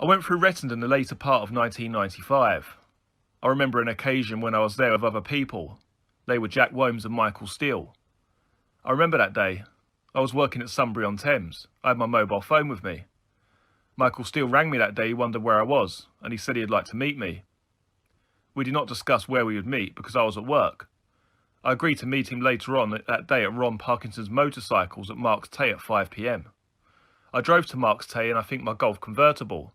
I went through Rettendon the later part of 1995. I remember an occasion when I was there with other people. They were Jack Womes and Michael Steele. I remember that day. I was working at Sunbury-on-Thames. I had my mobile phone with me. Michael Steele rang me that day. He wondered where I was, and he said he'd like to meet me. We did not discuss where we would meet because I was at work. I agreed to meet him later on that day at Ron Parkinson's Motorcycles at Marks Tay at 5 p.m. I drove to Marks Tay in I think my Golf convertible.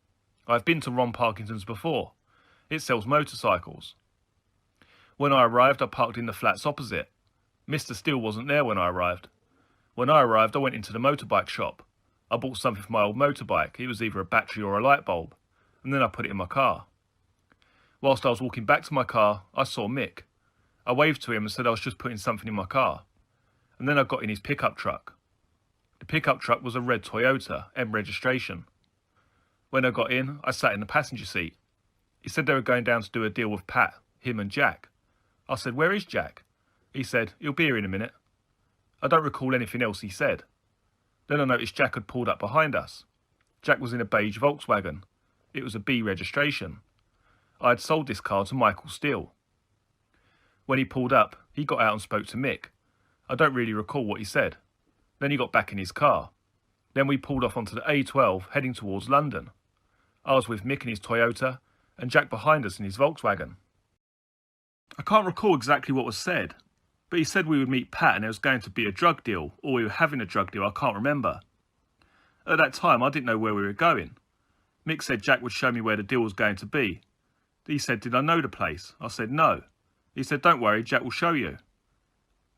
I've been to Ron Parkinson's before. It sells motorcycles. When I arrived, I parked in the flats opposite. Mr. Steele wasn't there when I arrived. When I arrived, I went into the motorbike shop. I bought something for my old motorbike. It was either a battery or a light bulb, and then I put it in my car. Whilst I was walking back to my car, I saw Mick. I waved to him and said I was just putting something in my car, and then I got in his pickup truck. The pickup truck was a red Toyota, M registration. When I got in, I sat in the passenger seat. He said they were going down to do a deal with Pat, him and Jack. I said, "Where is Jack?" He said, "He'll be here in a minute." I don't recall anything else he said. Then I noticed Jack had pulled up behind us. Jack was in a beige Volkswagen. It was a B registration. I had sold this car to Michael Steele. When he pulled up, he got out and spoke to Mick. I don't really recall what he said. Then he got back in his car. Then we pulled off onto the A12 heading towards London. I was with Mick in his Toyota and Jack behind us in his Volkswagen. I can't recall exactly what was said, but he said we would meet Pat and there was going to be a drug deal, or we were having a drug deal, I can't remember. At that time, I didn't know where we were going. Mick said Jack would show me where the deal was going to be. He said, "Did I know the place?" I said, "No." He said, "Don't worry, Jack will show you."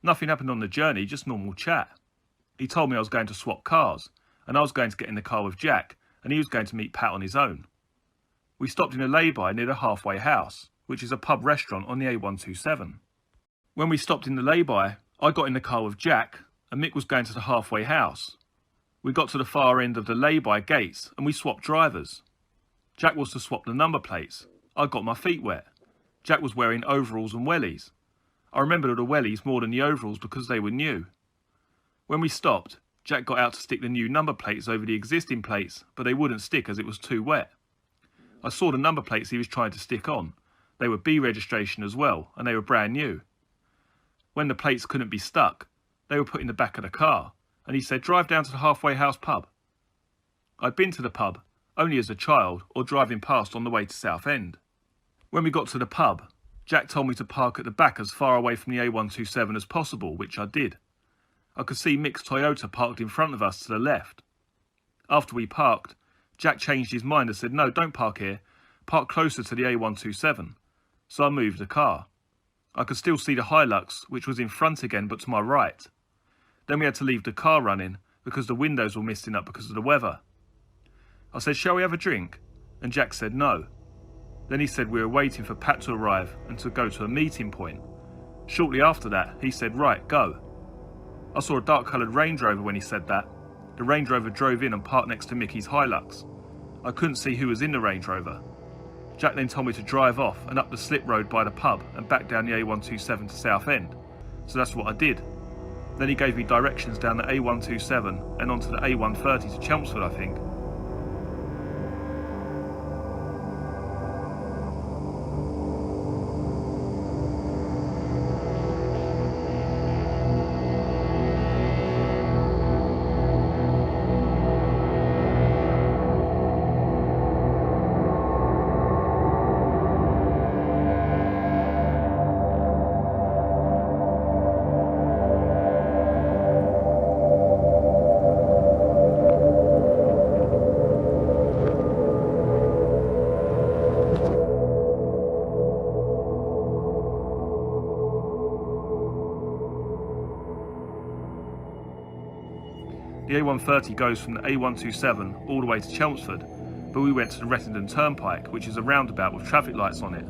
Nothing happened on the journey, just normal chat. He told me I was going to swap cars, and I was going to get in the car with Jack, and he was going to meet Pat on his own. We stopped in a lay-by near the Halfway House, which is a pub restaurant on the A127. When we stopped in the lay-by, I got in the car with Jack, and Mick was going to the Halfway House. We got to the far end of the lay-by gates, and we swapped drivers. Jack was to swap the number plates. I got my feet wet. Jack was wearing overalls and wellies. I remembered the wellies more than the overalls because they were new. When we stopped, Jack got out to stick the new number plates over the existing plates, but they wouldn't stick as it was too wet. I saw the number plates he was trying to stick on. They were B registration as well, and they were brand new. When the plates couldn't be stuck, they were put in the back of the car, and he said, "Drive down to the Halfway House pub." I'd been to the pub, only as a child, or driving past on the way to Southend. When we got to the pub, Jack told me to park at the back as far away from the A127 as possible, which I did. I could see Mick's Toyota parked in front of us to the left. After we parked, Jack changed his mind and said, "No, don't park here, park closer to the A127. So I moved the car. I could still see the Hilux, which was in front again, but to my right. Then we had to leave the car running because the windows were misting up because of the weather. I said, "Shall we have a drink?" And Jack said no. Then he said we were waiting for Pat to arrive and to go to a meeting point. Shortly after that, he said, "Right, go." I saw a dark-coloured Range Rover when he said that. The Range Rover drove in and parked next to Mickey's Hilux. I couldn't see who was in the Range Rover. Jack then told me to drive off and up the slip road by the pub and back down the A127 to Southend. So that's what I did. Then he gave me directions down the A127 and onto the A130 to Chelmsford, I think. The A130 goes from the A127 all the way to Chelmsford, but we went to the Rettendon Turnpike, which is a roundabout with traffic lights on it.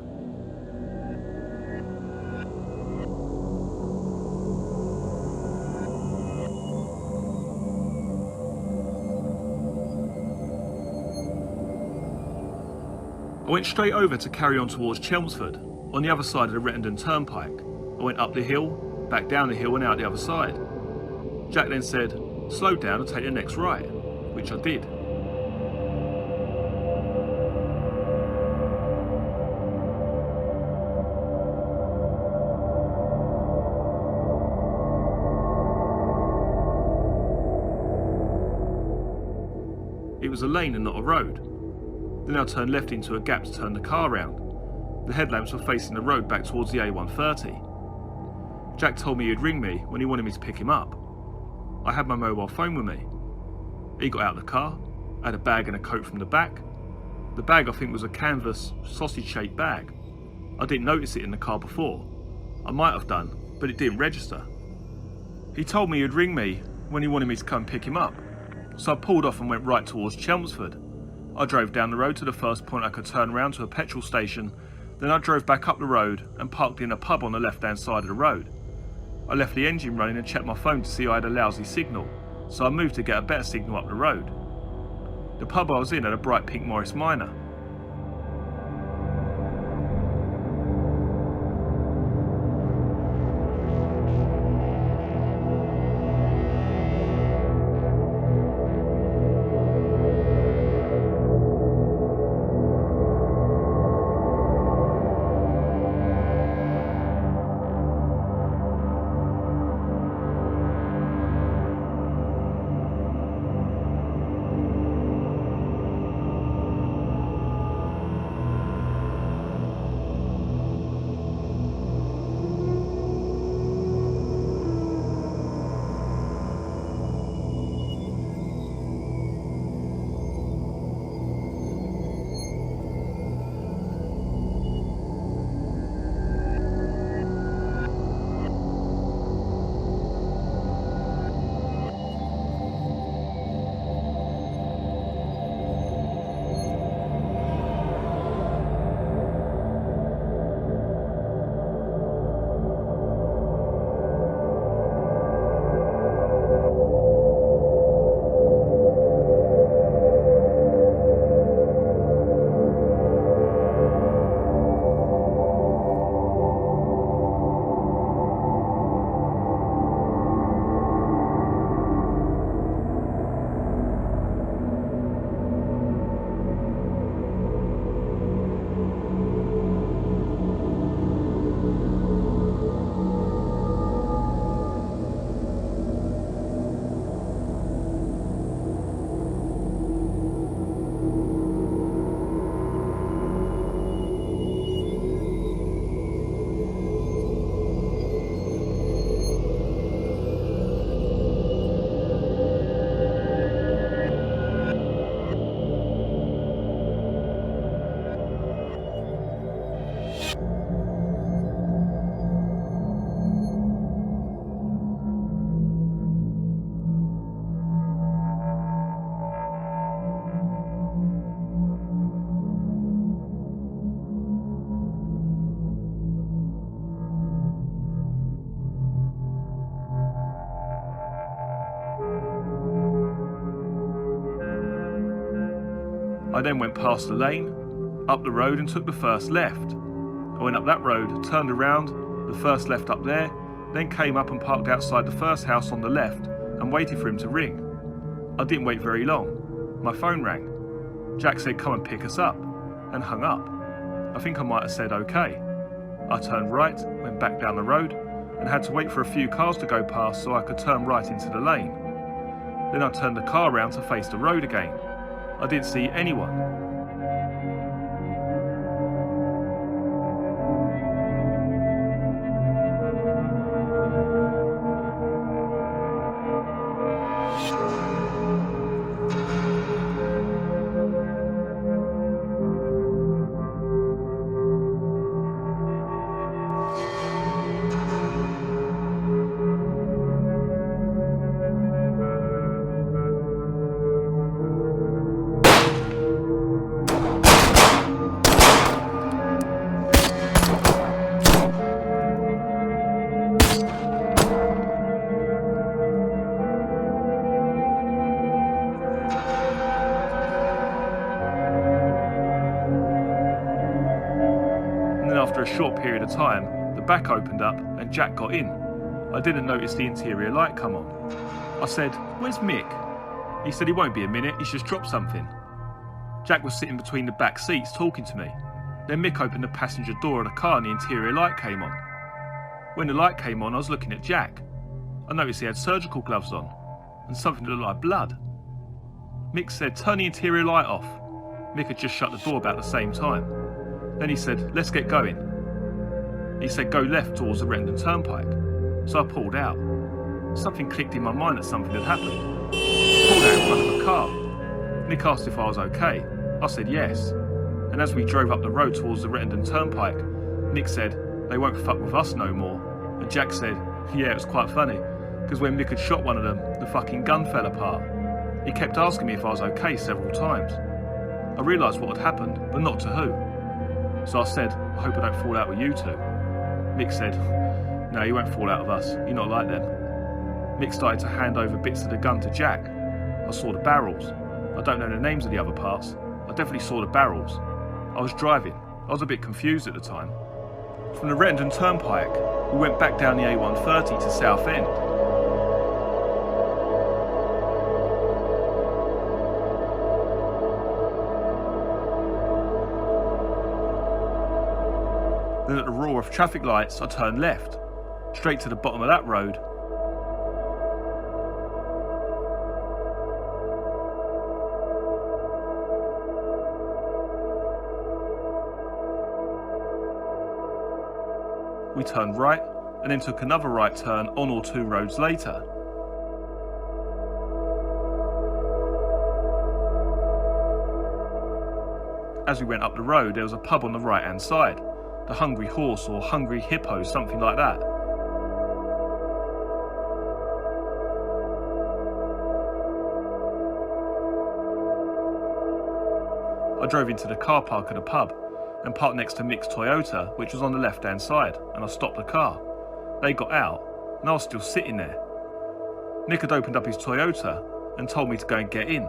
I went straight over to carry on towards Chelmsford, on the other side of the Rettendon Turnpike. I went up the hill, back down the hill and out the other side. Jack then said, "Slow down and take the next right," which I did. It was a lane and not a road. Then I turned left into a gap to turn the car round. The headlamps were facing the road back towards the A130. Jack told me he'd ring me when he wanted me to pick him up. I had my mobile phone with me. He got out of the car, had a bag and a coat from the back. The bag I think was a canvas, sausage-shaped bag. I didn't notice it in the car before. I might have done, but it didn't register. He told me he'd ring me when he wanted me to come pick him up, so I pulled off and went right towards Chelmsford. I drove down the road to the first point I could turn around to a petrol station, then I drove back up the road and parked in a pub on the left-hand side of the road. I left the engine running and checked my phone to see I had a lousy signal, so I moved to get a better signal up the road. The pub I was in had a bright pink Morris Minor. I then went past the lane, up the road and took the first left. I went up that road, turned around, the first left up there, then came up and parked outside the first house on the left and waited for him to ring. I didn't wait very long. My phone rang. Jack said come and pick us up, and hung up. I think I might have said okay. I turned right, went back down the road, and had to wait for a few cars to go past so I could turn right into the lane. Then I turned the car round to face the road again. I didn't see anyone. After a short period of time, the back opened up and Jack got in. I didn't notice the interior light come on. I said, "Where's Mick?" He said he won't be a minute, he's just dropped something. Jack was sitting between the back seats talking to me. Then Mick opened the passenger door of the car and the interior light came on. When the light came on, I was looking at Jack. I noticed he had surgical gloves on and something that looked like blood. Mick said, "Turn the interior light off." Mick had just shut the door about the same time. Then he said, "Let's get going." He said, "Go left towards the Rettendon Turnpike." So I pulled out. Something clicked in my mind that something had happened. I pulled out in front of a car. Mick asked if I was okay. I said yes. And as we drove up the road towards the Rettendon Turnpike, Mick said, "They won't fuck with us no more." And Jack said, yeah, it was quite funny, because when Mick had shot one of them, the fucking gun fell apart. He kept asking me if I was okay several times. I realised what had happened, but not to who. So I said, "I hope I don't fall out with you two." Mick said, "No, you won't fall out with us, you're not like them." Mick started to hand over bits of the gun to Jack. I saw the barrels. I don't know the names of the other parts. I definitely saw the barrels. I was driving. I was a bit confused at the time. From the Rettendon Turnpike, we went back down the A130 to Southend. Then at the roar of traffic lights, I turned left, straight to the bottom of that road. We turned right and then took another right turn on or two roads later. As we went up the road, there was a pub on the right hand side, the Hungry Horse or Hungry Hippo, something like that. I drove into the car park of the pub and parked next to Mick's Toyota, which was on the left hand side, and I stopped the car. They got out and I was still sitting there. Nick had opened up his Toyota and told me to go and get in,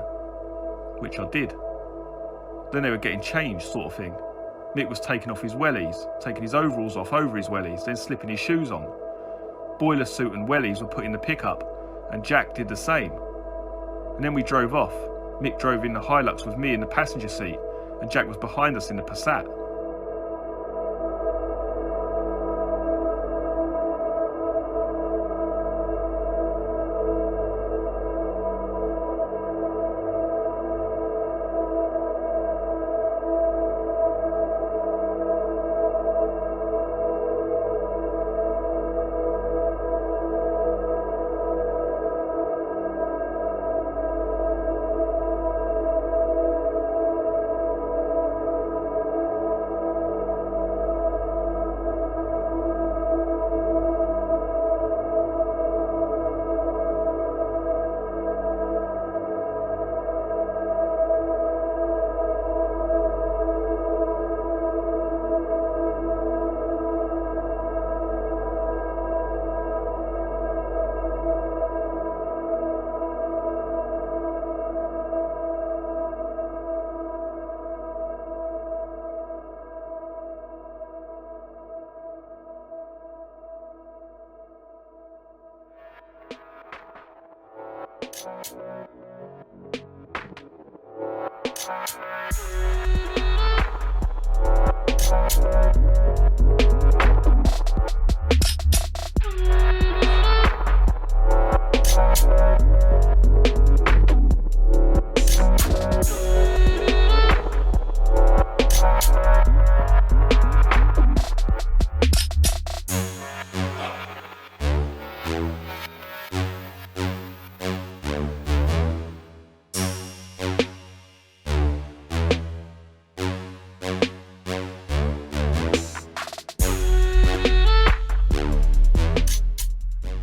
which I did. Then they were getting changed, sort of thing. Mick was taking off his wellies, taking his overalls off over his wellies, then slipping his shoes on. Boiler suit and wellies were put in the pickup, and Jack did the same. And then we drove off. Mick drove in the Hilux with me in the passenger seat, and Jack was behind us in the Passat.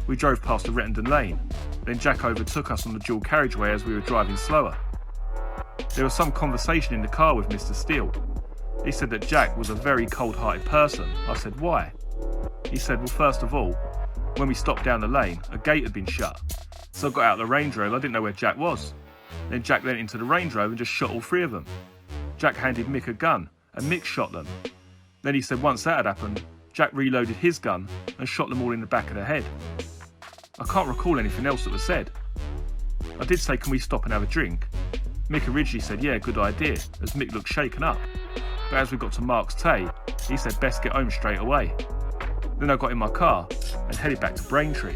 We drove past the Rettendon lane, then Jack overtook us on the dual carriageway as we were driving slower. There was some conversation in the car with Mr. Steele. He said that Jack was a very cold-hearted person. I said, why? He said, well, first of all, when we stopped down the lane, a gate had been shut. So I got out of the Range Rover, I didn't know where Jack was. Then Jack went into the Range Rover and just shot all three of them. Jack handed Mick a gun, and Mick shot them. Then he said once that had happened, Jack reloaded his gun and shot them all in the back of the head. I can't recall anything else that was said. I did say, can we stop and have a drink? Mick originally said, yeah, good idea, as Mick looked shaken up. But as we got to Mark's Tay, he said best get home straight away. Then I got in my car and headed back to Braintree.